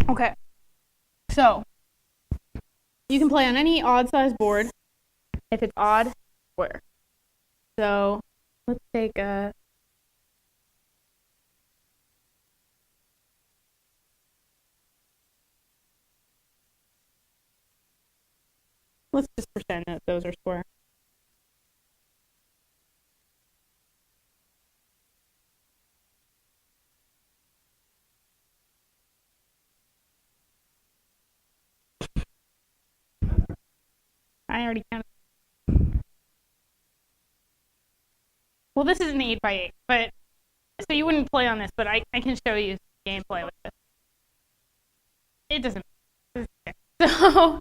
Okay, so you can play on any odd size board if it's odd square. So let's take a let's just pretend that those are square. I already counted. Well, this is an 8x8, but so you wouldn't play on this, but I can show you gameplay with this. It doesn't matter. So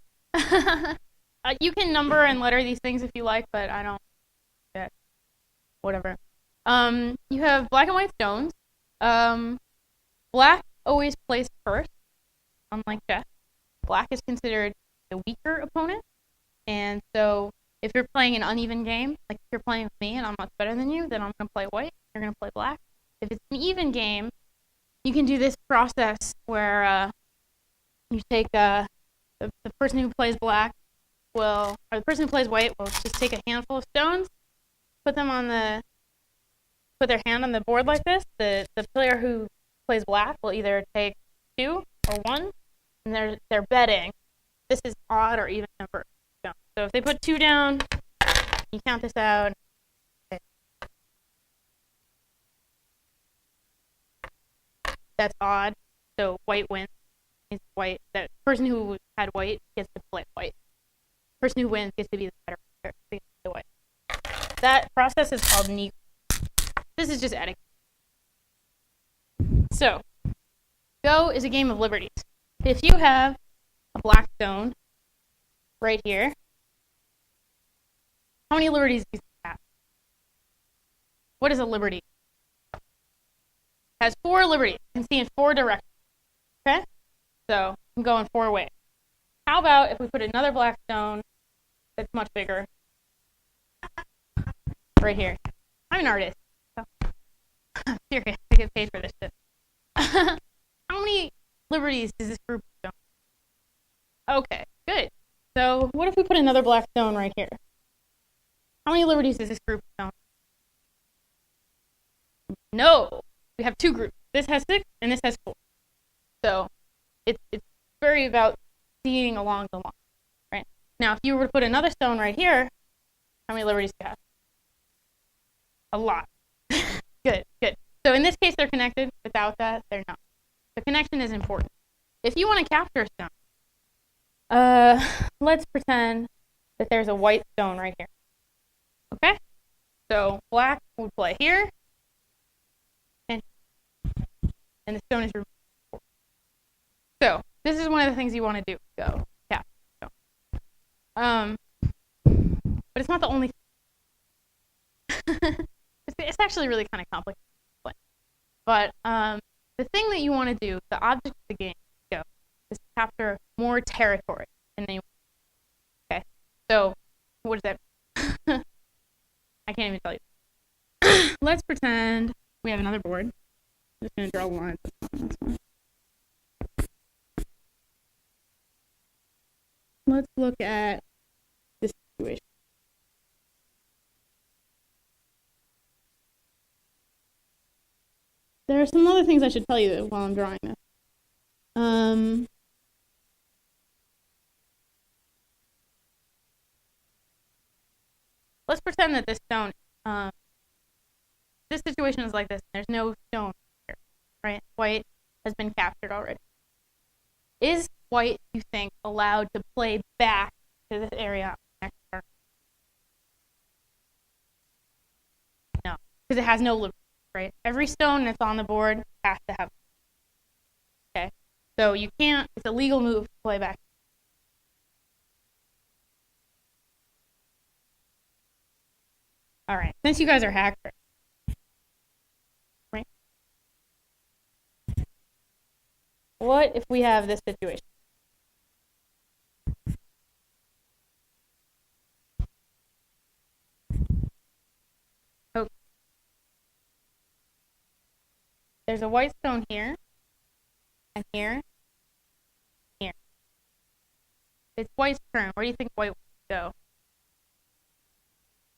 you can number and letter these things if you like, but I don't. Yeah, whatever. You have black and white stones. Black always plays first, unlike chess. Black is considered the weaker opponent, and so if you're playing an uneven game, like if you're playing with me and I'm much better than you, then I'm going to play white, you're going to play black. If it's an even game, you can do this process where you take the person who plays black or the person who plays white will just take a handful of stones, put their hand on the board like this. The player who plays black will either take 2 or 1, and they're betting this is odd or even number. So if they put 2 down, you count this out. Okay. That's odd. So white wins. It's white. That person who had white gets to play white. The person who wins gets to be the better player. They get to play white. That process is called neat. This is just etiquette. So, Go is a game of liberties. If you have a black stone right here, how many liberties do you have? What is a liberty? It has 4 liberties. You can see in 4 directions. Okay? So, you can go in 4 ways. How about if we put another black stone that's much bigger right here? I'm an artist. So I'm serious. I get paid for this shit. How many liberties does this group have? Okay, good. So what if we put another black stone right here? How many liberties does this group have? No. We have 2 groups. This has 6 and this has 4. So it's very about seeing along the line, right? Now, if you were to put another stone right here, how many liberties do you have? A lot. Good, good. So in this case, they're connected. Without that, they're not. The connection is important. If you want to capture a stone, let's pretend that there's a white stone right here. Okay? So black would play here, and the stone is removed. So this is one of the things you want to do. Go capture stone. But it's not the only thing. It's actually really kind of complicated. But the thing that you want to do, the object of the game, Go, is to capture more territory. And then okay. So what does that mean? I can't even tell you. Let's pretend we have another board. I'm just going to draw lines on this one. Let's look at this situation. There are some other things I should tell you while I'm drawing this. Let's pretend that this stone, this situation is like this. There's no stone here, right? White has been captured already. Is white, you think, allowed to play back to this area next turn? No, because it has no liberty, right? Every stone that's on the board has to have. Okay, so you can't. It's a legal move to play back. All right, since you guys are hackers, right? What if we have this situation? Okay. There's a white stone here, and here, It's white's turn. Where do you think white would go?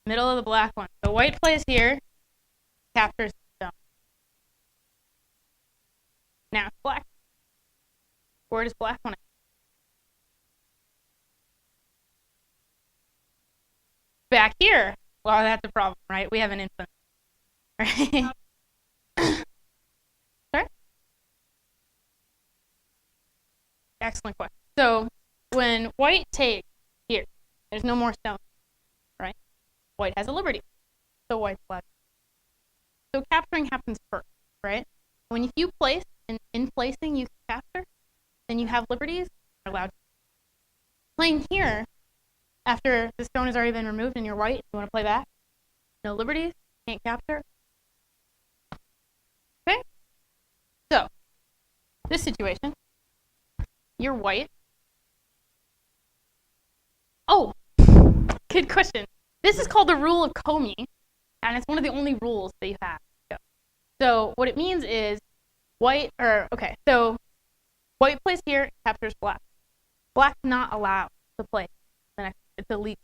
Middle of the black one. So white plays here, captures the stone. Now it's black. Where does black want to go? Back here. Well, that's a problem, right? We have an infant. Right? Sorry? Excellent question. So when white takes here, there's no more stone, right? White has a liberty. So white's left. So capturing happens first, right? If you place, and in placing you can capture, then you have liberties, you're allowed to. Playing here, after the stone has already been removed and you're white, you want to play back, no liberties, can't capture. Okay? So, this situation, you're white. Oh, good question. This is called the rule of Comey, and it's one of the only rules that you have. So what it means is white plays here, captures black. Black's not allowed to play the next. It's illegal.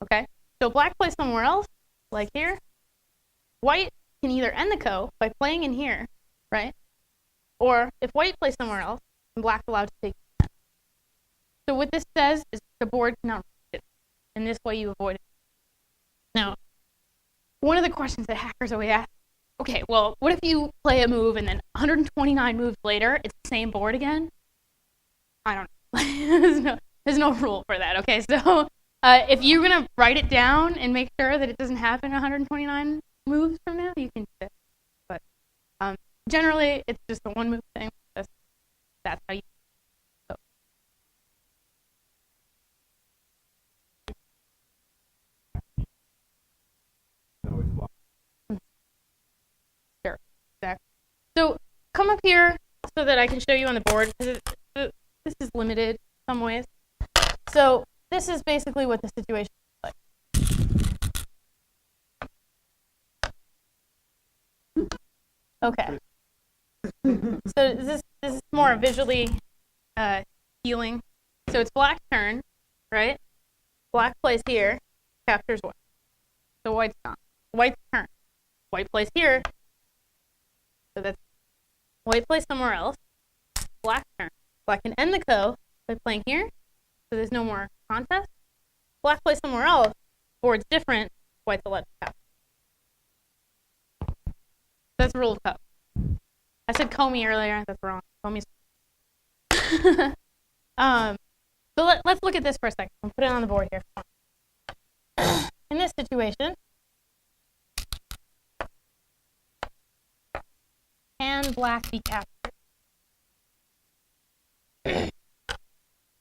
Okay? So black plays somewhere else, like here. White can either end the co by playing in here, right? Or if white plays somewhere else, then black's allowed to take it. So what this says is the board cannot reach it. And this way you avoid it. Now, one of the questions that hackers always ask, okay, well, what if you play a move and then 129 moves later, it's the same board again? I don't know. There's no rule for that, okay? So if you're going to write it down and make sure that it doesn't happen 129 moves from now, you can do it. But generally, it's just a one-move thing. That's how you go. Sure, exactly. So come up here so that I can show you on the board, because this is limited in some ways. So this is basically what the situation is like. Okay. So this is more visually healing. So it's black's turn, right? Black plays here, captures white. So white's gone. White's turn. White plays here. So that's white plays somewhere else. Black's turn. Black can end the co by playing here. So there's no more contest. Black plays somewhere else. Board's different. White's allowed to capture. That's rule of co. I said Comey earlier. That's wrong. Comey's. So let's look at this for a second. I'll put it on the board here. In this situation, can black be captured?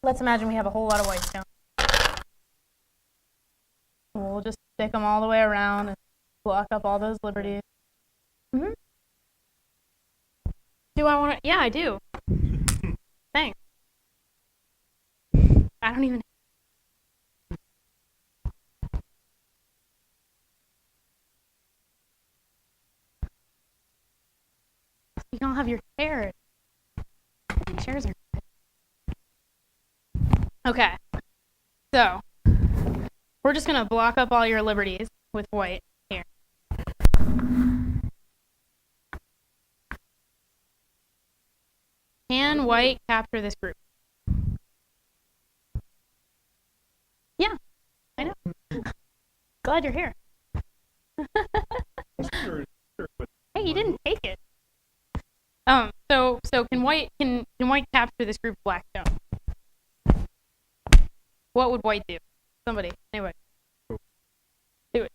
Let's imagine we have a whole lot of white stone. We'll just stick them all the way around and block up all those liberties. Mm-hmm. Do I want to? Yeah, I do. Thanks. I don't even. You don't have your chairs. Your chairs are good. Okay. So we're just gonna block up all your liberties with white here. Can white capture this group? Yeah, I know. Glad you're here. Hey, you didn't take it. So can white capture this group black stone? What would white do? Somebody, anyway. Do it.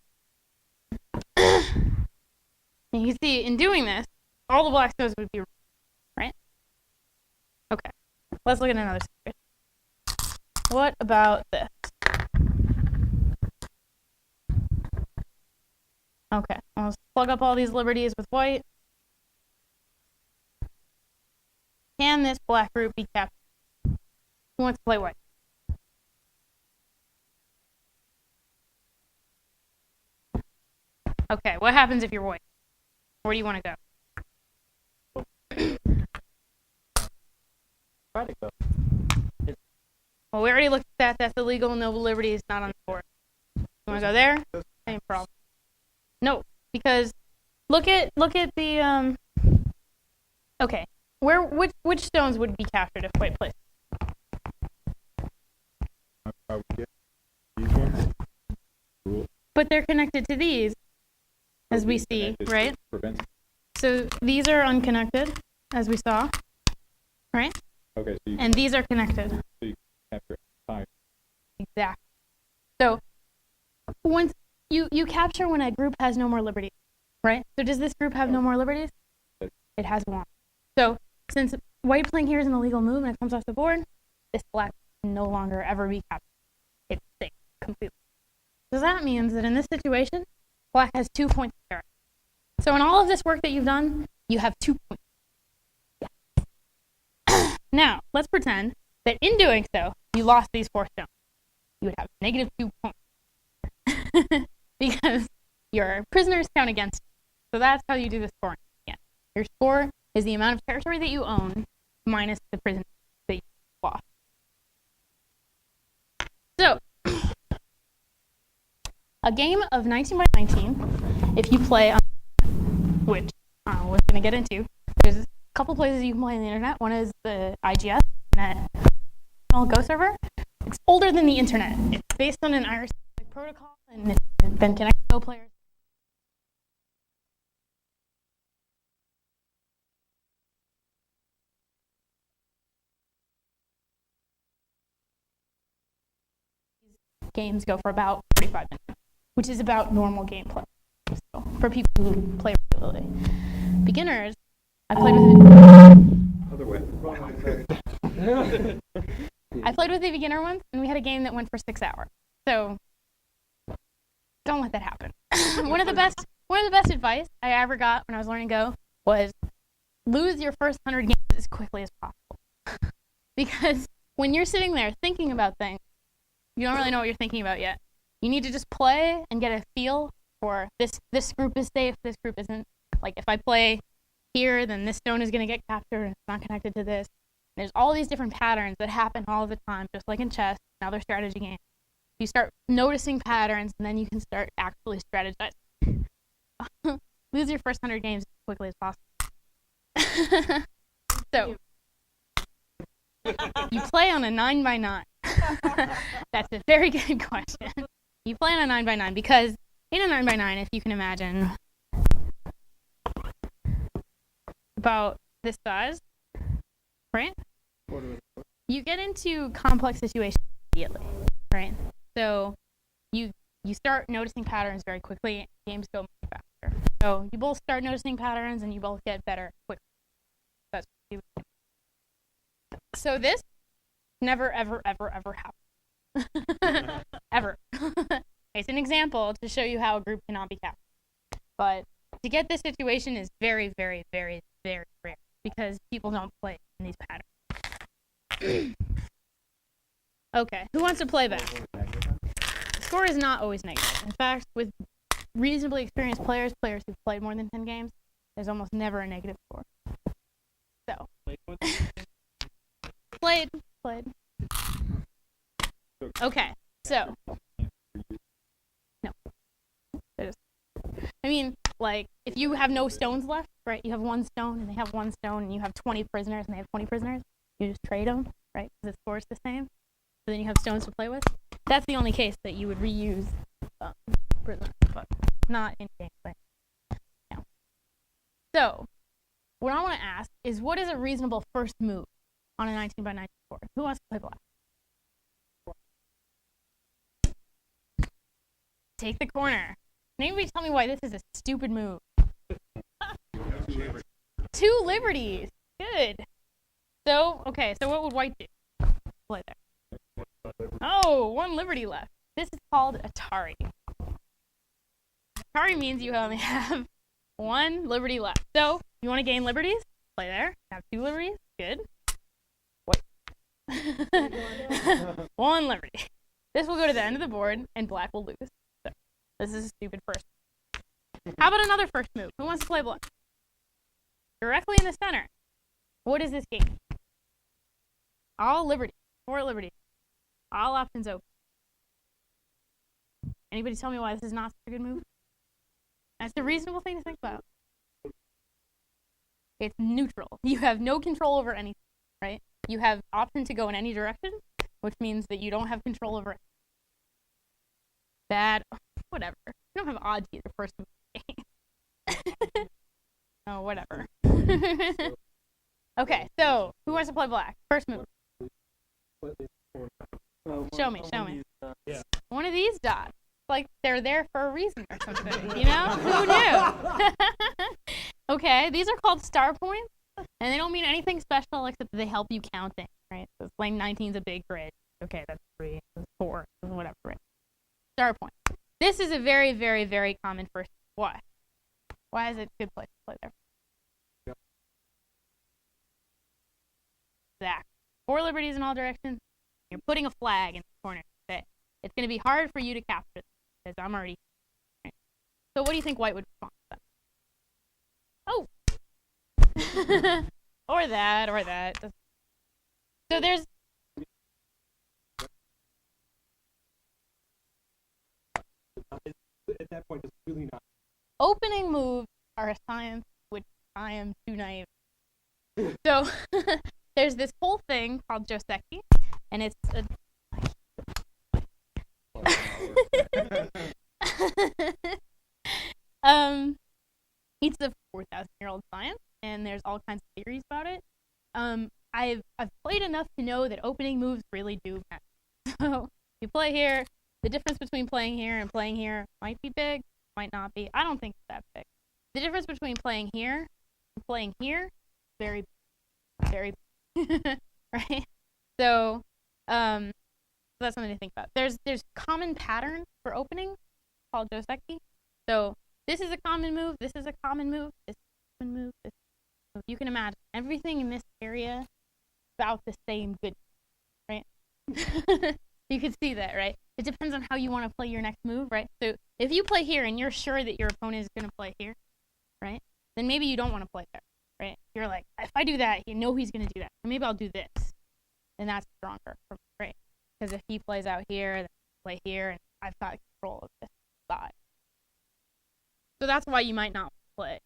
And you can see in doing this, all the black stones would be removed, right? Okay. Let's look at another situation. What about this? Okay, let's plug up all these liberties with white. Can this black group be captured? Who wants to play white? Okay, what happens if you're white? Where do you want to go? Try to go. Well, we already looked at that. That's illegal. No liberties, not on the board. You want to go there? Same problem. No, because look at the okay. Which stones would be captured if white placed? These ones. But they're connected to these, as we see, right? So these are unconnected, as we saw, right? Okay. So and these are connected. So you capture time. Exactly. So once you capture when a group has no more liberties, right? So does this group have no more liberties? It has one. So since white playing here is an illegal move and it comes off the board, this black can no longer ever be captured. It's safe completely. So that means that in this situation, black has 2 points of carry. So in all of this work that you've done, you have 2 points. Yeah. Now, let's pretend that in doing so, you lost these 4 stones. You would have negative 2 points. Because your prisoners count against you. So that's how you do the scoring. Yeah. Your score is the amount of territory that you own minus the prisoners that you lost. So, a game of 19 by 19, if you play on, which we're going to get into, there's a couple places you can play on the internet. One is the IGS, Internet Go server. It's older than the internet. It's based on an Irish protocol, and it's been connected to players. Games go for about 45 minutes, which is about normal gameplay. So for people who play regularly. Beginners, I played with Other way. I played with the beginner ones, and we had a game that went for 6 hours. So don't let that happen. One of the best advice I ever got when I was learning Go was lose your first 100 games as quickly as possible. Because when you're sitting there thinking about things, you don't really know what you're thinking about yet. You need to just play and get a feel for this group is safe, this group isn't. Like if I play here, then this stone is going to get captured and it's not connected to this. There's all these different patterns that happen all the time, just like in chess and other strategy games. You start noticing patterns, and then you can start actually strategizing. Lose your first 100 games as quickly as possible. So, you play on a 9 by 9. That's a very good question. You play on a 9 by 9 because in a 9 by 9, if you can imagine, about this size, right? You get into complex situations immediately, right? So you start noticing patterns very quickly. Games go much faster. So you both start noticing patterns, and you both get better quickly. That's what you do. So this never, ever, ever, ever happens. Ever. It's an example to show you how a group cannot be captured. But to get this situation is very, very, very, very rare because people don't play in these patterns. Okay, who wants to play that? The score is not always negative. In fact, with reasonably experienced players who've played more than 10 games, there's almost never a negative score. So, played. Okay, so, no. I mean, like, if you have no stones left, right, you have 1 stone, and they have 1 stone, and you have 20 prisoners, and they have 20 prisoners, you just trade them, right, because the score is the same. So then you have stones to play with. That's the only case that you would reuse prisoners, but not in gameplay. Yeah. So, what I want to ask is, what is a reasonable first move on a 19 by 19 board? Who wants to play black? Take the corner. Can anybody tell me why this is a stupid move? 2 liberties. Good. So, okay, so what would white do? Play there. Oh, 1 liberty left. This is called Atari. Atari means you only have 1 liberty left. So, you want to gain liberties? Play there. Have 2 liberties. Good. Wait. 1 liberty. This will go to the end of the board, and black will lose. So, this is a stupid first. How about another first move? Who wants to play black? Directly in the center. What is this game? All liberties. 4 liberties. All options open. Anybody tell me why this is not such a good move? That's a reasonable thing to think about. It's neutral. You have no control over anything, right? You have option to go in any direction, which means that you don't have control over it. Bad, whatever. You don't have odds either, first move. Oh, whatever. Okay, so who wants to play black? First move. Show me. Yeah. One of these dots. Like they're there for a reason or something, you know? Who knew? Okay, these are called star points, and they don't mean anything special except that they help you count things, right? So lane 19 is a big grid. Okay, that's 3, that's 4, whatever, right? Star point. This is a very, very, very common first. Why? Why is it a good place to play there? Yep. Exactly. 4 liberties in all directions. You're putting a flag in the corner. Okay. It's going to be hard for you to capture this because I'm already. Right? So what do you think white would respond to that? Oh. or that. So there's. At that point, it's really not. Opening moves are a science which I am too naive. So there's this whole thing called Joseki, and it's a. It's a 4,000-year-old science, and there's all kinds of theories about it. I've played enough to know that opening moves really do matter. So you play here, the difference between playing here and playing here might be big, might not be. I don't think it's that big. The difference between playing here and playing here, very, very big. Right? So that's something to think about. There's common patterns for opening called Joseki. So this is a common move, this is a common move, this is a common move, this is a common move. You can imagine everything in this area about the same good, right? You can see that, right? It depends on how you want to play your next move, right? So if you play here and you're sure that your opponent is going to play here, right? Then maybe you don't want to play there, right? You're like, if I do that, you know he's going to do that. So maybe I'll do this. And that's stronger for me, right? Because if he plays out here, then I play here, and I've got control of this side. So that's why you might not play.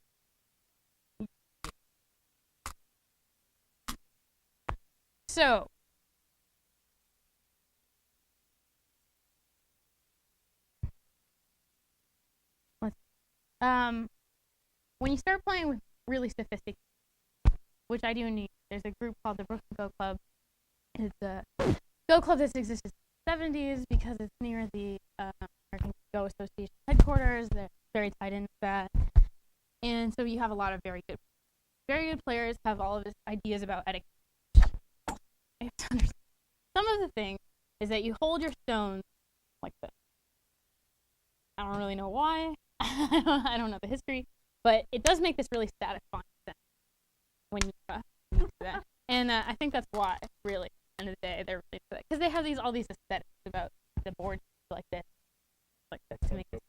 So when you start playing with really sophisticated, which I do need, there's a group called the Brooklyn Go Club. It's a Go Club that's existed since the 70s because it's near the American Go Association headquarters. They're very tied into that. And so you have a lot of very good players have all of these ideas about etiquette. I have to understand. Some of the things is that you hold your stones like this. I don't really know why. I don't know the history, but it does make this really satisfying sense when you do that. And I think that's why, really, at the end of the day, they're really into that. Because they have all these aesthetics about the board like this to make it.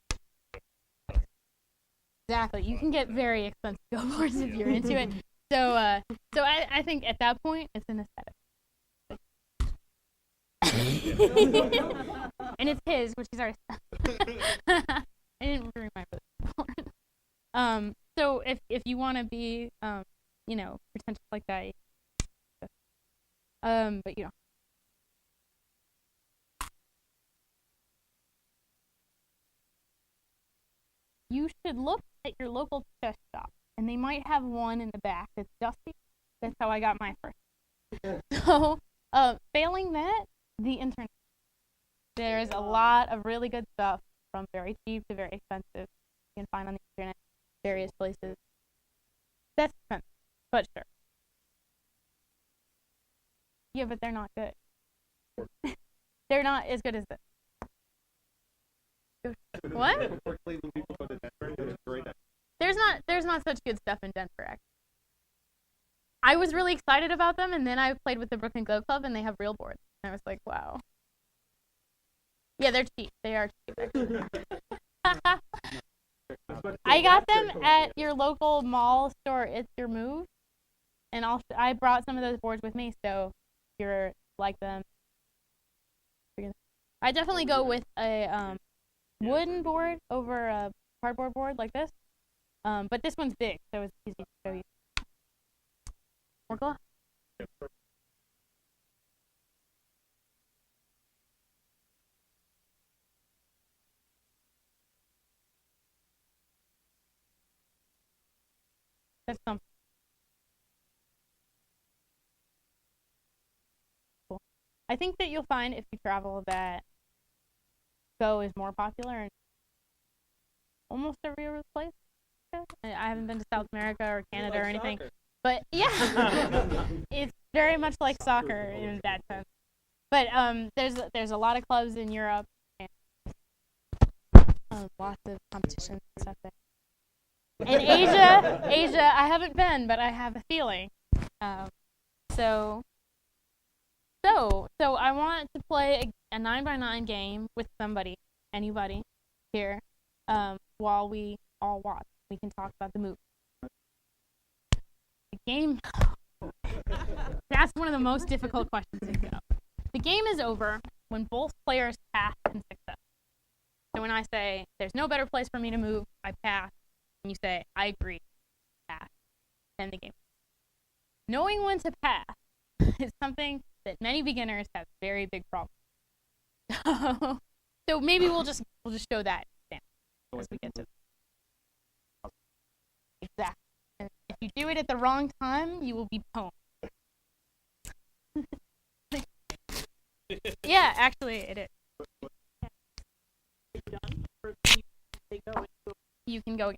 Exactly. You can get very expensive Go boards if you're into it. So I think at that point, it's an aesthetic. And it's his, which he's already I didn't bring my book. So if you want to be, pretentious like that, but you know. You should look at your local chess shop, and they might have one in the back that's dusty. That's how I got my first. So, failing that, the internet. There's a lot of really good stuff from very cheap to very expensive. You can find on the internet, various places. That's expensive, but sure. Yeah, but they're not good. They're not as good as this. What? There's not such good stuff in Denver, actually. I was really excited about them, and then I played with the Brooklyn Go Club, and they have real boards. And I was like, wow. Yeah, they're cheap. They are cheap, actually. I got them at your local mall store. It's Your Move. And I brought some of those boards with me, so if you're like them. I definitely go with a wooden board over a cardboard board like this. But this one's big, so it's easy to show you. More glass. That's something cool. I think that you'll find if you travel that Go is more popular in almost every other place. I haven't been to South America or Canada or anything, but yeah, it's very much like soccer in that sense. But there's a lot of clubs in Europe and lots of competition and stuff there. In Asia, I haven't been, but I have a feeling. So I want to play a 9x9 game with anybody here, while we all watch. We can talk about the movie. The game, that's one of the most difficult questions to get up. The game is over when both players pass in success. So when I say, there's no better place for me to move, I pass, and you say, I agree, pass, then the game. Knowing when to pass is something that many beginners have very big problems. So maybe we'll just show that as we get to it. Exactly. And if you do it at the wrong time, you will be pwned. Yeah, actually, it is. You can go again.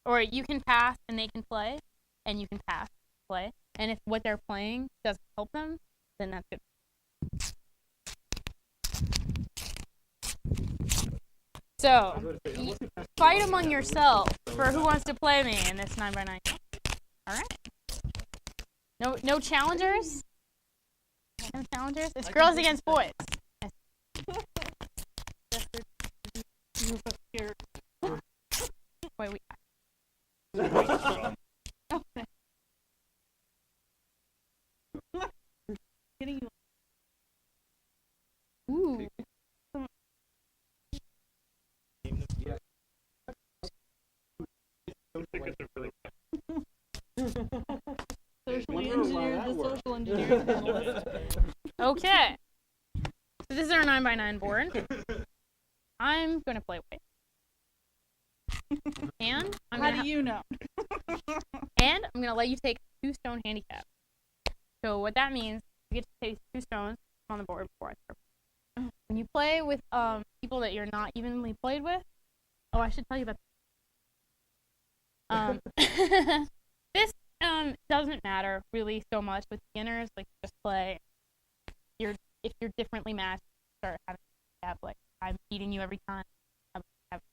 Or you can pass and they can play, and you can pass, play. And if what they're playing doesn't help them, then that's good. So, fight among yourselves for who wants to play me in this 9x9. All right. No challengers? No challengers? It's girls against boys. Wait, wait. Ooh. Socially engineered, the social engineering panelist. Okay. So this is our 9x9 board. I'm going to play white. And How do you know? And I'm going to let you take 2 stone handicap. So what that means, you get to take 2 stones on the board before I start. When you play with people that you're not evenly played with, I should tell you about this. Doesn't matter really so much with beginners. Like, just play. If you're differently matched, start having like, I'm beating you every time. I have a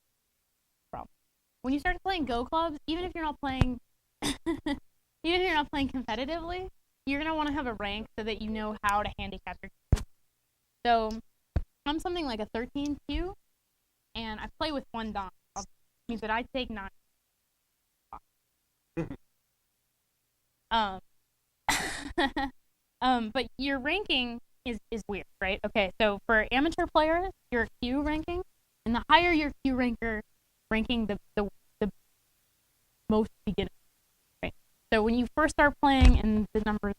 problem. When you start playing Go clubs, even if you're not playing competitively, you're gonna want to have a rank so that you know how to handicap your cubes. So I'm something like a 13 Q, and I play with 1 Don. Which means that I take 9. But your ranking is weird, right? Okay, so for amateur players, your Q ranking, and the higher your Q ranking, the most beginner, right? So when you first start playing, and the numbers,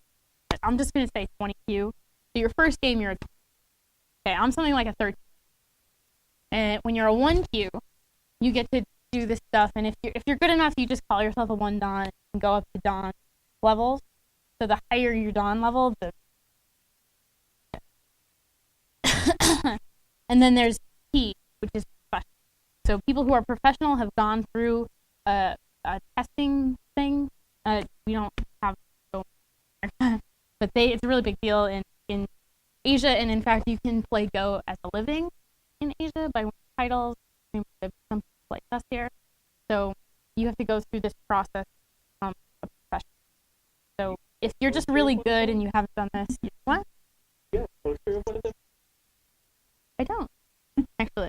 I'm just gonna say 20 Q. So your first game, you're a 20. Okay, I'm something like a 13. And when you're a 1 Q, you get to do this stuff, and if you're good enough, you just call yourself a 1 Don and go up to Don levels. So the higher your Don level, the and then there's P, which is professional. So people who are professional have gone through a testing thing. We don't have, but it's a really big deal in Asia, and in fact, you can play Go as a living in Asia by winning titles. Some play test here, so you have to go through this process of professional. So if you're just really good and you haven't done this, what? Yeah, poster of one of them. I don't, actually.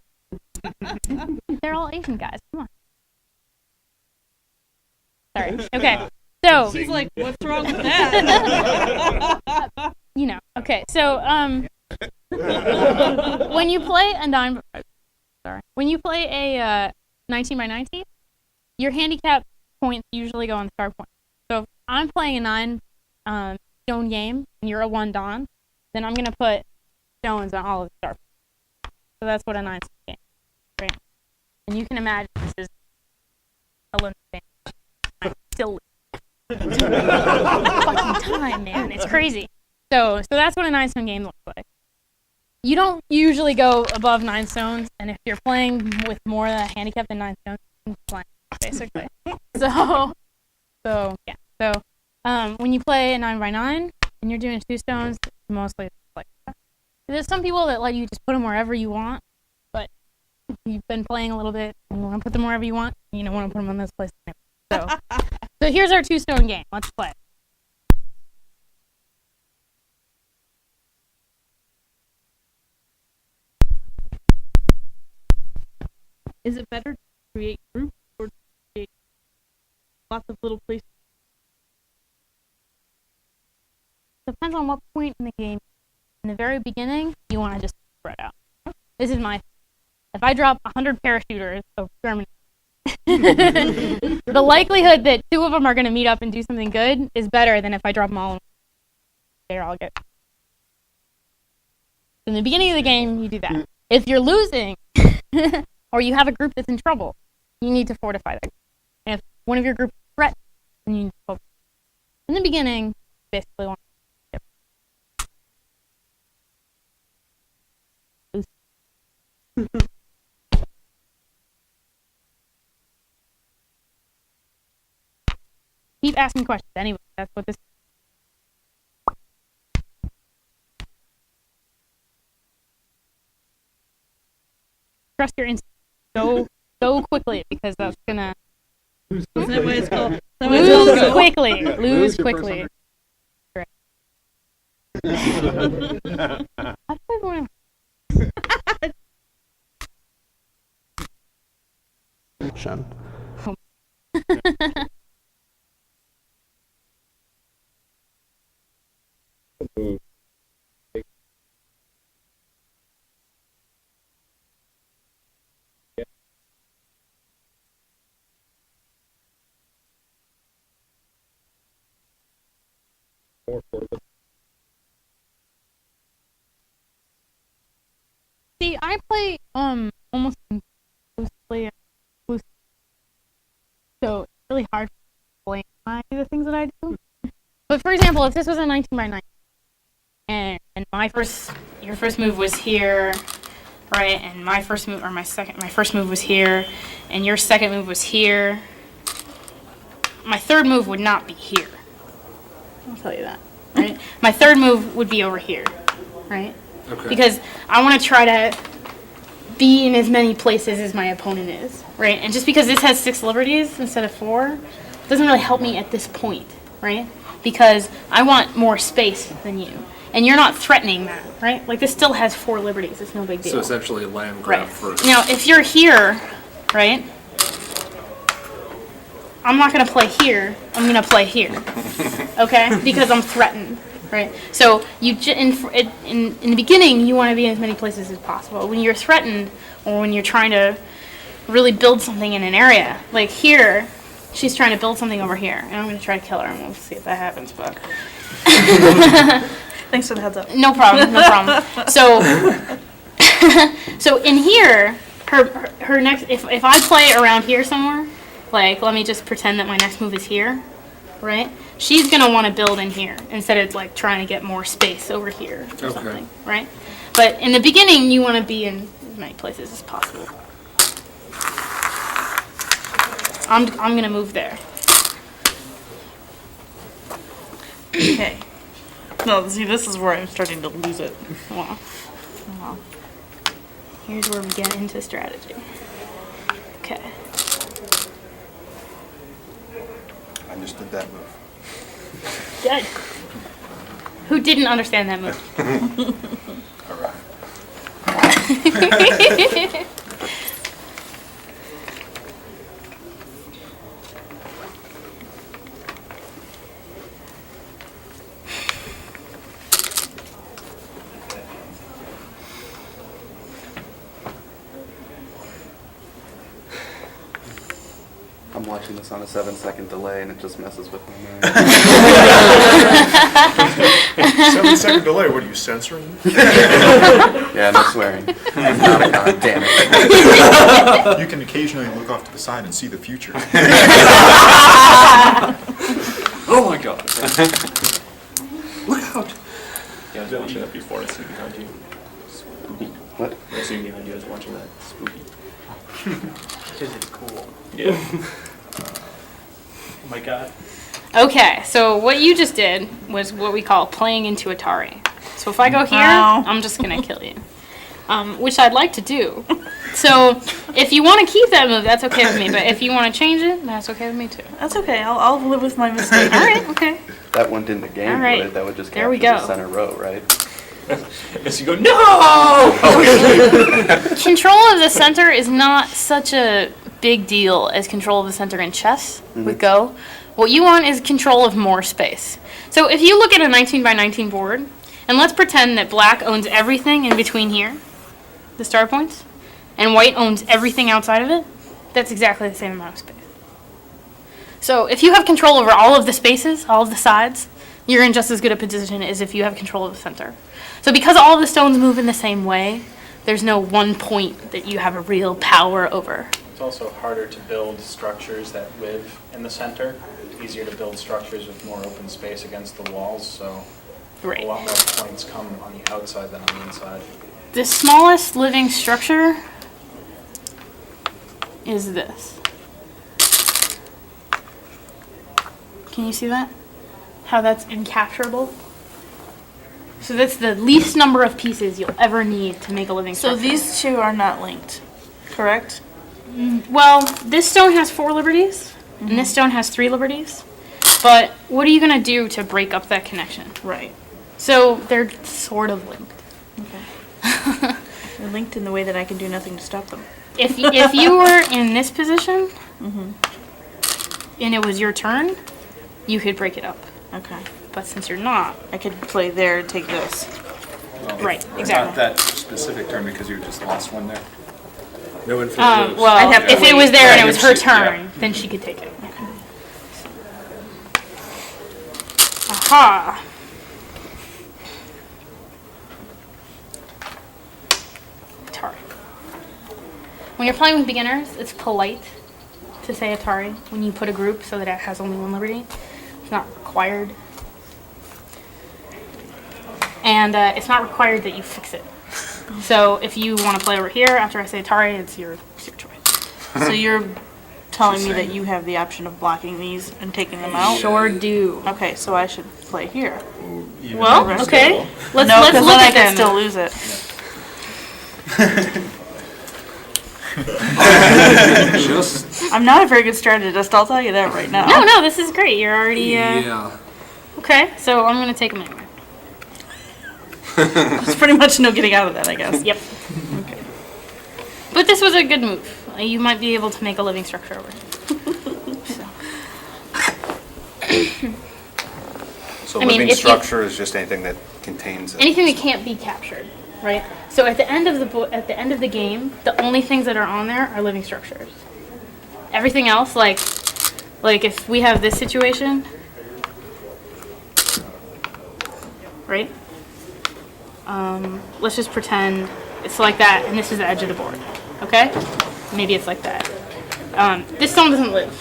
They're all Asian guys. Come on. Sorry. Okay. So, He's like, what's wrong with that? okay. So, when you play a 19 by 19, your handicap points usually go on the star point. So if I'm playing a 9 stone game and you're a 1 Don, then I'm gonna put stones on all of the star points. So that's what a 9 stone game is, right? And you can imagine this is a limit game. I'm still fucking time, man. It's crazy. So that's what a 9 stone game looks like. You don't usually go above 9 stones, and if you're playing with more handicap than 9 stones, you can play, basically. So yeah. So when you play a 9 by 9 and you're doing 2 stones, it's mostly like that. There's some people that let you just put them wherever you want, but if you've been playing a little bit and you want to put them wherever you want, you don't want to put them in this place. So here's our 2 stone game. Let's play. Is it better to create groups or to create lots of little places? Depends on what point in the game. In the very beginning, you want to just spread out. This is my. If I drop 100 parachuters over Germany, the likelihood that 2 of them are going to meet up and do something good is better than if I drop them all. They're all good. In the beginning of the game, you do that. If you're losing, or you have a group that's in trouble, you need to fortify that group. And if one of your groups is threatened, then you need to focus. In the beginning, basically want to keep asking questions anyway. That's what this is. Trust your instinct. Go quickly, because that's gonna Isn't that what it's called? lose quickly. Lose quickly. Correct. I played one. Shun. See, I play almost exclusively, so it's really hard to explain why I do the things that I do. But for example, if this was a 19 by 19, and your first move was here, right? And my first move was here, and your second move was here. My third move would not be here. I'll tell you that, right? My third move would be over here, right? Okay. Because I want to try to be in as many places as my opponent is, right? And just because this has 6 liberties instead of 4, doesn't really help me at this point, right? Because I want more space than you. And you're not threatening that, right? Like, this still has 4 liberties. It's no big deal. So essentially land grab Right. first. Now, if you're here, right, I'm not going to play here. I'm going to play here, okay? Because I'm threatened, right? So in the beginning, you want to be in as many places as possible. When you're threatened, or when you're trying to really build something in an area, like here, she's trying to build something over here, and I'm going to try to kill her, and we'll see if that happens, but... Thanks for the heads up. No problem, no problem. So in here, her next, if I play around here somewhere, like, let me just pretend that my next move is here, right? She's gonna want to build in here instead of like trying to get more space over here or something, right? But in the beginning, you want to be in as many places as possible. I'm gonna move there. Okay. No, see, this is where I'm starting to lose it. Well, here's where we get into strategy. Okay. I understood that move. Good. Who didn't understand that move? All right. I'm watching this on a 7-second delay and it just messes with my mind. 7-second delay, what are you censoring? Yeah, no swearing. God damn it. You can occasionally look off to the side and see the future. Oh my god. Look out! Yeah, I was watching that before I seen the idea. Spooky. What? I seen the idea, I was watching that. Spooky. Because it's cool. Yeah. Oh my god. Okay, so what you just did was what we call playing into Atari. So if I go here, Wow. I'm just gonna kill you. Which I'd like to do. So if you want to keep that move, that's okay with me. But if you want to change it, that's okay with me too. That's okay. I'll live with my mistake. All right, okay. That went in the game, All right. would it? That would just There we capture the go. center row, right? Yes, you go, no! Control of the center is not such a big deal as control of the center in chess with Go. What you want is control of more space. So if you look at a 19 by 19 board, and let's pretend that black owns everything in between here, the star points, and white owns everything outside of it, that's exactly the same amount of space. So if you have control over all of the spaces, all of the sides, you're in just as good a position as if you have control of the center. So because all of the stones move in the same way, there's no one point that you have a real power over. It's also harder to build structures that live in the center. It's easier to build structures with more open space against the walls, so Right. a lot more points come on the outside than on the inside. The smallest living structure is this. Can you see that? How that's incapturable? So that's the least number of pieces you'll ever need to make a living So structure. these two are not linked, correct? Well, this stone has 4 liberties, and this stone has 3 liberties. But what are you going to do to break up that connection? Right. So they're sort of linked. Okay. They're linked in the way that I can do nothing to stop them. If you were in this position, and it was your turn, you could break it up. Okay. But since you're not, I could play there and take this. right, Not exactly. that specific turn because you just lost one there. No infinite moves. Well, I'd have to if it wait. was there and it Right, was her if she- yeah. turn, then she could take it. Aha! Atari. When you're playing with beginners, it's polite to say Atari when you put a group so that it has only one liberty. It's not required. And it's not required that you fix it. So if you want to play over here after I say Atari, it's your choice. So you're telling me that you have the option of blocking these and taking them out? Sure do. Okay, so I should play here. Even Well, though okay. Let's No, let's because look then I at can them. still lose it. I'm not a very good strategist, I'll tell you that right now. No, this is great. You're already Yeah. okay. So I'm gonna take them anyway. There's pretty much no getting out of that, I guess. Yep. Okay. But this was a good move. You might be able to make a living structure over it. So I mean, living if you- structure is just anything that contains it. Anything that can't be captured, right? So at the end of the game, the only things that are on there are living structures. Everything else, like if we have this situation, right? Let's just pretend it's like that, and this is the edge of the board, okay? Maybe it's like that. This stone doesn't live,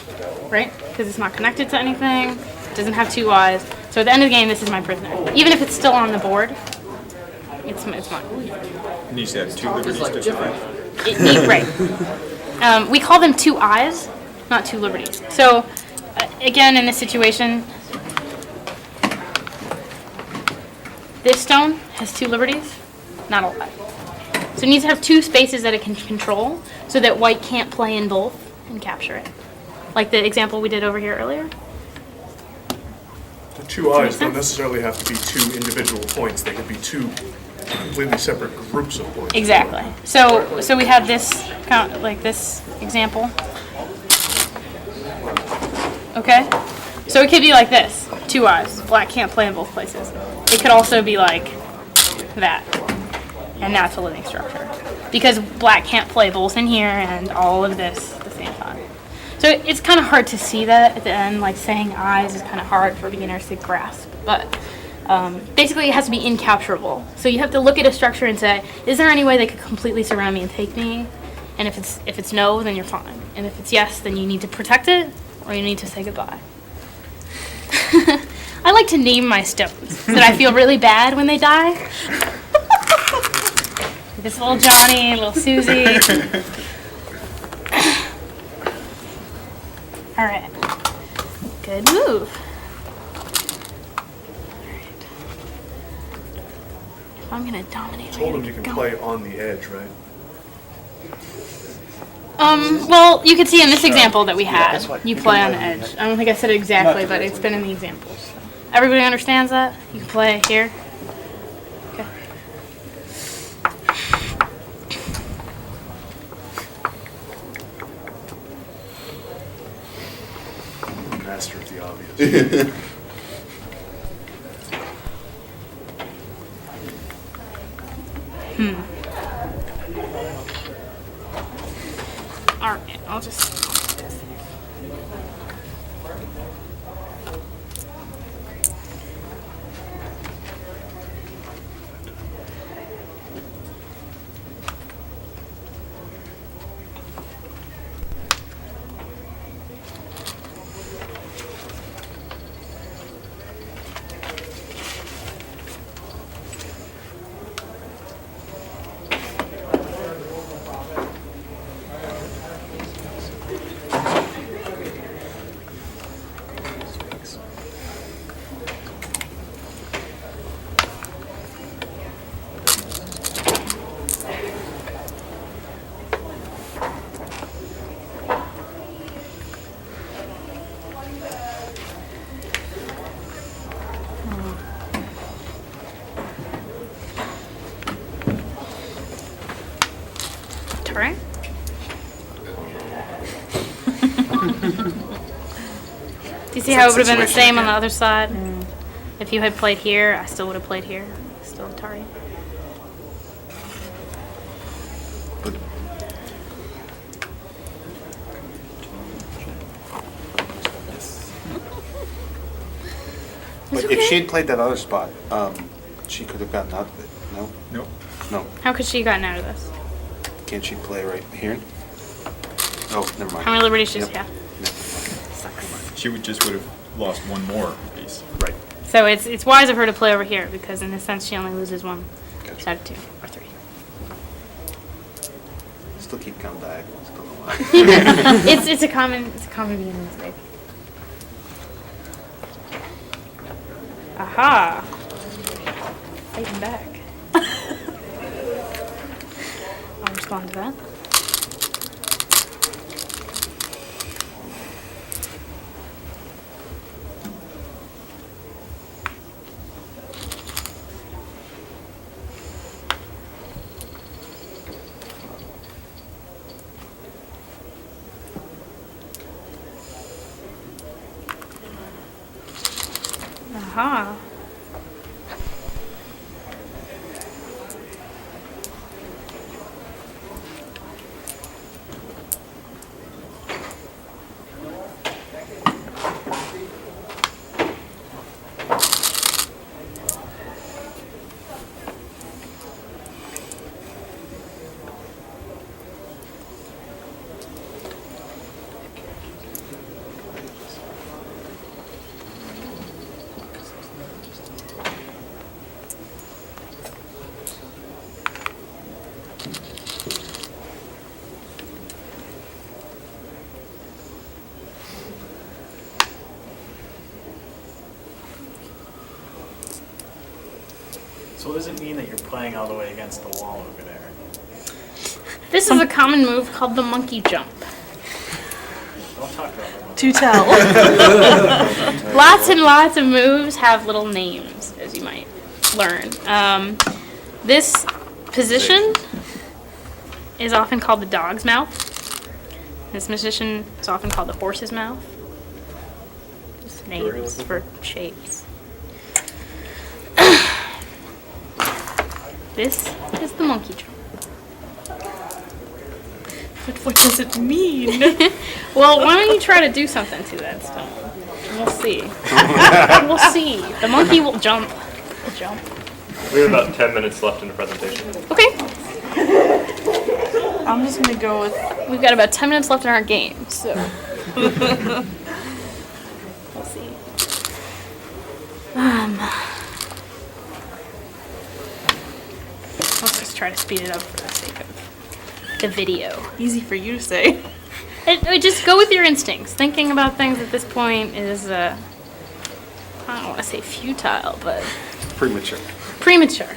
right? Because it's not connected to anything. It doesn't have 2 eyes. So at the end of the game, this is my prisoner. Even if it's still on the board, it's mine. It needs to have 2 liberties to survive. Right. We call them 2 eyes, not 2 liberties. So, again, in this situation, this stone has 2 liberties, not a lot. So it needs to have 2 spaces that it can control, so that white can't play in both and capture it. Like the example we did over here earlier. The 2 eyes don't necessarily have to be 2 individual points. They could be 2 completely separate groups of points. Exactly. So we have this like this example. Okay? So it could be like this. 2 eyes. Black can't play in both places. It could also be like that. And that's a living structure. Because black can't play both in here and all of this at the same time. So it's kind of hard to see that at the end, like saying eyes is kind of hard for beginners to grasp, but basically it has to be incapturable. So you have to look at a structure and say, is there any way they could completely surround me and take me? And if it's no, then you're fine. And if it's yes, then you need to protect it, or you need to say goodbye. I like to name my stones so that I feel really bad when they die. This little Johnny, little Susie. All right. Good move. If I'm gonna dominate. Told him you can play on the edge, right? Well, you can see in this example that we had, that's what- you you play can on the play on the edge. I don't think I said it exactly, but it's been in the examples. So. Everybody understands that? You can play here. Okay. Master of the obvious. All right, I'll just. Right? Do you see how it would have been the same on the other side? If you had played here, I still would have played here. Still Atari. But if she had played that other spot, she could have gotten out of it. No? Nope. No. How could she have gotten out of this? Can't she play right here? Oh, never mind. How many liberties does she Yep. have? No, Sucks. She would have lost one more piece. right. So it's wise of her to play over here because in a sense she only loses one Gotcha. out of 2 or 3. Still keep count diagonals. Don't know why. It's a common beginning mistake. Aha! Fighting back. I'll respond to that. Aha. So what does it mean that you're playing all the way against the wall over there? This is a common move called the monkey jump. Don't talk about it. To tell. Lots and lots of moves have little names, as you might learn. This position is often called the dog's mouth. This position is often called the horse's mouth. Just names for shapes. This is the monkey jump. But what does it mean? Well, why don't you try to do something to that stone? We'll see. We'll see. The monkey will jump. Will jump. We have about 10 minutes left in the presentation. Okay. I'm just gonna go with. We've got about 10 minutes left in our game, so. We'll see. Let's just try to speed it up for the sake of the video. Easy for you to say. Just go with your instincts. Thinking about things at this point is, I don't want to say futile, but Premature. premature.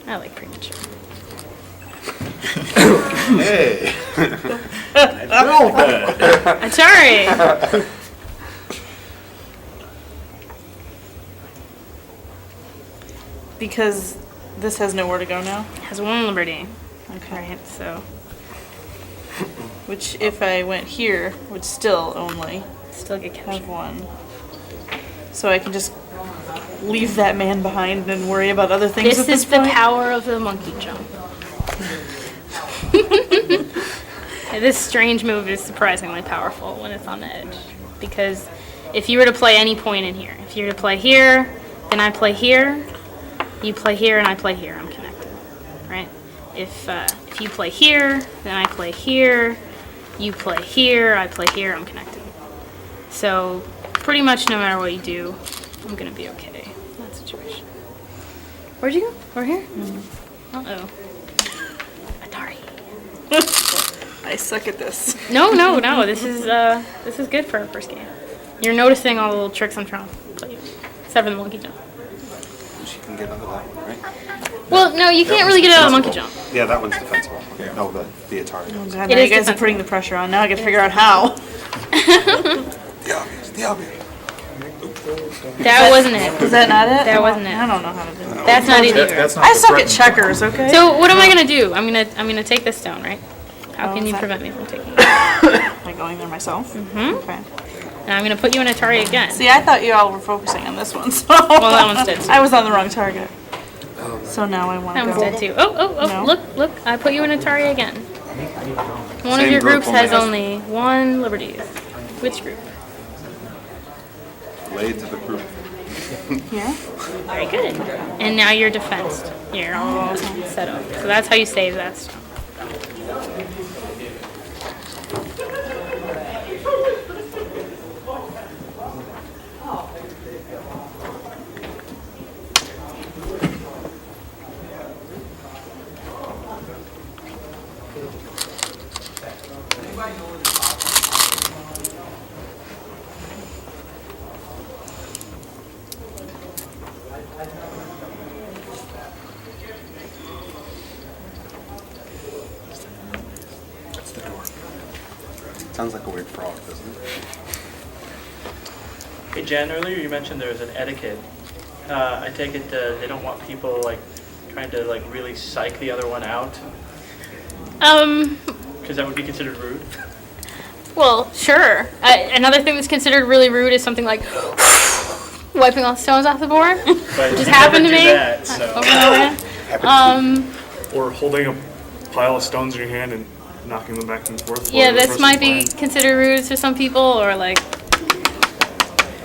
I like premature. Hey. Atari! Because this has nowhere to go now. Has one liberty. Okay. Right, so Which, if I went here, would still only still get have captured. one. So I can just leave that man behind and worry about other things This at this is the point? power of the monkey jump. This strange move is surprisingly powerful when it's on the edge. Because if you were to play any point in here, if you were to play here, then I play here, you play here, and I play here, I'm connected. Right? If you play here, then I play here, you play here, I play here, I'm connected. So pretty much no matter what you do, I'm gonna be okay in that situation. Where'd you go? Over here? Uh-oh. Atari. I suck at this. No. This is good for our first game. You're noticing all the little tricks I'm trying to play you. Except for the monkey jump. She can get under that one, right? Well, no, you can't really get out of the monkey jump. Yeah, that one's defensible. No, the Atari. Oh One's. god, It now is you guys are defensible. putting the pressure on. Now I gotta figure out how. The obvious. That wasn't it. Is that not it? That wasn't it. I don't know how to do it. That's not it either. That's not I the suck at threatened checkers, okay? So what am I gonna do? I'm gonna take this stone, right? How can you okay. prevent me from taking it? Am I going there myself? Mm-hmm. Okay. And I'm gonna put you in Atari again. See, I thought you all were focusing on this one, so. Well, that one's dead too. I was on the wrong target. So now I want That to one's go. dead too. Oh, No. look, I put you in Atari again. One of Same your group groups only has has- only one liberty. Which group? Laid to the group. Here? Very good. And now you're defensed. You're all set up. So that's how you save that stone. That's the door. Sounds like a weird frog, doesn't it? Hey Jen, earlier you mentioned there was an etiquette. I take it they don't want people like trying to like really psych the other one out because that would be considered rude. Well, sure. Another thing that's considered really rude is something like wiping all the stones off the board. But Just you happened to never do me. that, so. Over and over. Or holding a pile of stones in your hand and knocking them back and forth. Yeah, while the this person's might be playing. considered rude to some people, or like,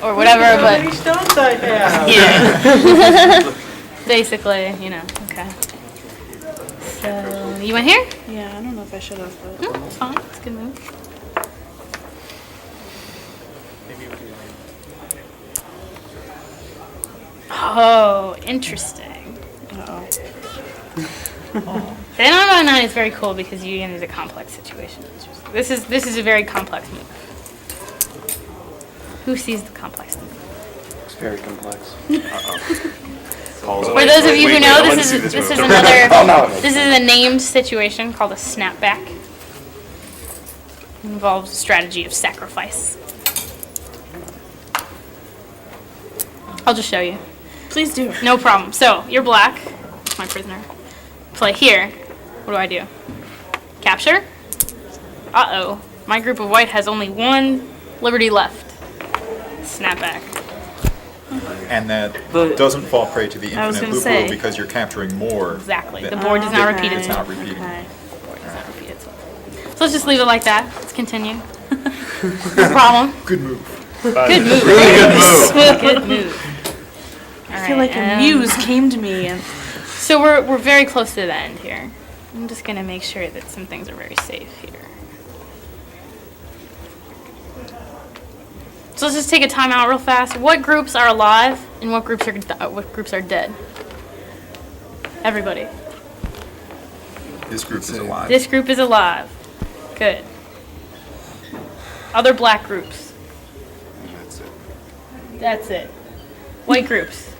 or whatever. But stones I have. yeah, basically, you know. Okay. So you went here? Yeah, I don't know if I should have, but. No, it's fine. It's a good move. Maybe we can- Oh, interesting. Uh-oh. The N9 is very cool because you get into complex situations. This is a very complex move. Who sees the complex move? It's very complex. For those of you who know, this is another. Oh, no. This is a named situation called a snapback. It involves a strategy of sacrifice. I'll just show you. Please do. No problem. So you're black. That's my prisoner. Play here. What do? Capture. Uh-oh. My group of white has only one liberty left. Snap back. And that But- doesn't fall prey to the I was infinite gonna loop say. rule because you're capturing more. Exactly. than- The board does not Okay. repeat It's itself. not repeating. Okay. The board does not repeat itself. So let's just leave it like that. Let's continue. No problem. Good move. Good move. Really good move. Good move. I feel like a muse came to me and So we're very close to the end here. I'm just gonna make sure that some things are very safe here. So let's just take a time out real fast. What groups are alive and what groups are dead? Everybody. This group is alive. This group is alive. Good. Other black groups. That's it. That's it. White groups.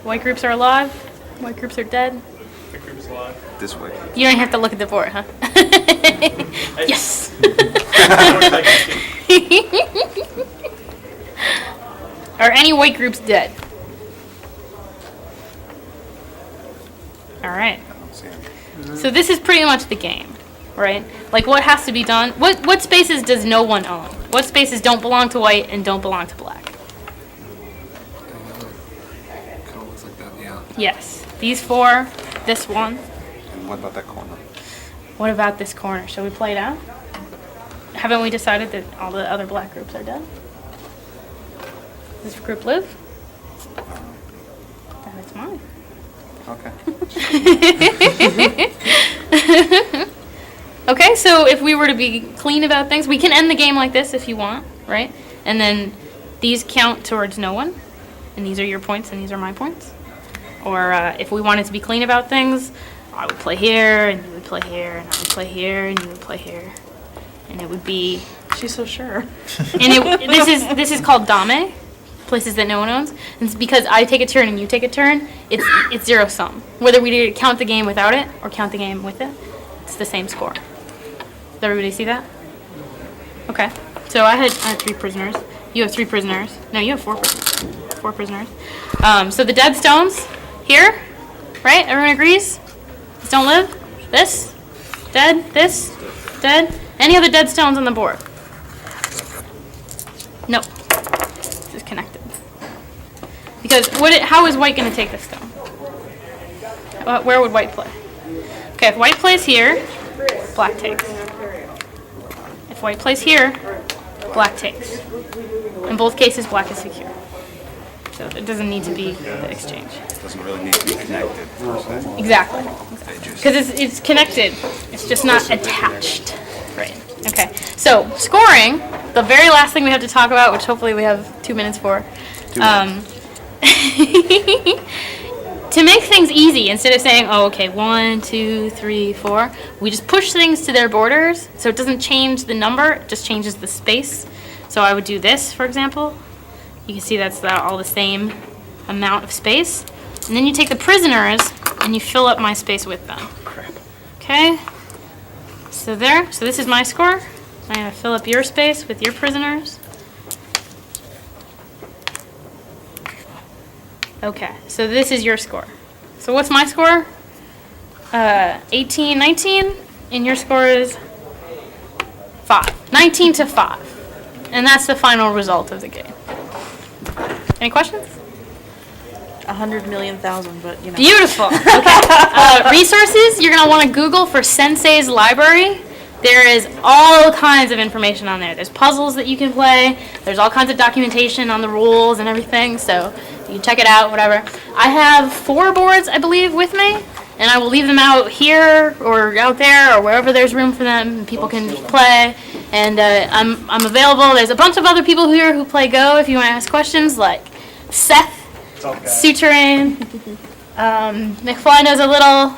White groups are alive. White groups are dead. The group's alive. This way. You don't have to look at the board, huh? Yes. Are any white groups dead? All right. I don't see any. So this is pretty much the game, right? Like what has to be done? What spaces does no one own? What spaces don't belong to white and don't belong to black? Kind of looks like that, yeah. Yes. These four, this one. And what about that corner? What about this corner? Shall we play it out? Haven't we decided that all the other black groups are dead? Does this group live? Then it's mine. Okay. Okay, so if we were to be clean about things, we can end the game like this if you want, right? And then these count towards no one, and these are your points and these are my points. Or if we wanted to be clean about things, I would play here, and you would play here, and I would play here, and you would play here. And it would be... she's so sure. And this is called dame, places that no one owns. And it's because I take a turn and you take a turn, it's zero sum. Whether we count the game without it or count the game with it, it's the same score. Does everybody see that? Okay. So I had 3 prisoners. You have 3 prisoners. No, you have 4 prisoners. 4 prisoners. So the dead stones here, right? Everyone agrees? These don't live? This? Dead? This? Dead? Any other dead stones on the board? No. This is connected. Because how is white going to take this stone? Where would white play? Okay, if white plays here, black takes. If white plays here, black takes. In both cases, black is secure. So it doesn't need to be the exchange. Doesn't really need to be connected. Exactly. Because it's connected. It's just not attached. Right. Okay. So scoring, the very last thing we have to talk about, which hopefully we have 2 minutes for. To make things easy, instead of saying, oh, okay, 1, 2, 3, 4, we just push things to their borders, so it doesn't change the number, it just changes the space. So I would do this, for example. You can see that's all the same amount of space. And then you take the prisoners, and you fill up my space with them. Crap. Okay? So there. So this is my score. I'm going to fill up your space with your prisoners. Okay, so this is your score. So what's my score? 18, 19, and your score is 5. 19 to 5. And that's the final result of the game. Any questions? 100,000,000, but you know. Beautiful. Okay. Resources, you're going to want to Google for Sensei's library. There is all kinds of information on there. There's puzzles that you can play. There's all kinds of documentation on the rules and everything, so you can check it out, whatever. I have 4 boards, I believe, with me, and I will leave them out here or out there or wherever there's room for them and people can play. And I'm available. There's a bunch of other people here who play Go if you want to ask questions, like Seth, Sutrain, McFly knows a little,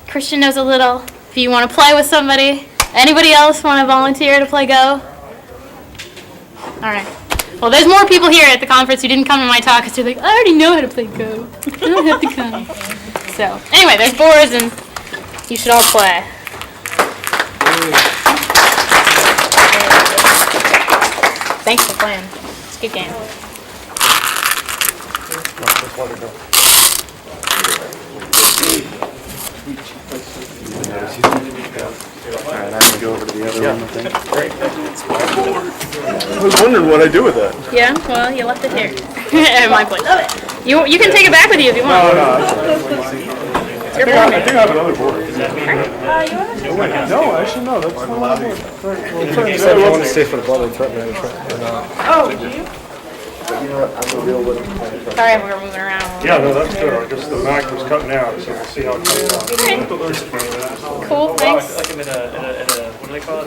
Christian knows a little. If you want to play with somebody, anybody else want to volunteer to play Go? All right. Well, there's more people here at the conference who didn't come to my talk because they're like, I already know how to play Go. I don't have to come. So, anyway, there's boards and you should all play. Thanks for playing. It's a good game. Alright, I'm gonna go over to the other room, I think. I was wondering what I do with that. Yeah, well, you left it here. At my place. You can take it back with you if you want. No, Your I board. think I have another board. No, actually, no, that's not a board. You said you want to stay for the blood and threat management. Oh, do you? You know what, I'm a real little fan. Sorry, we're moving around. Yeah, no, that's good. I guess the Mac was cutting out, so we'll see how it comes out. Cool, thanks. Like I'm in a, what do they call it?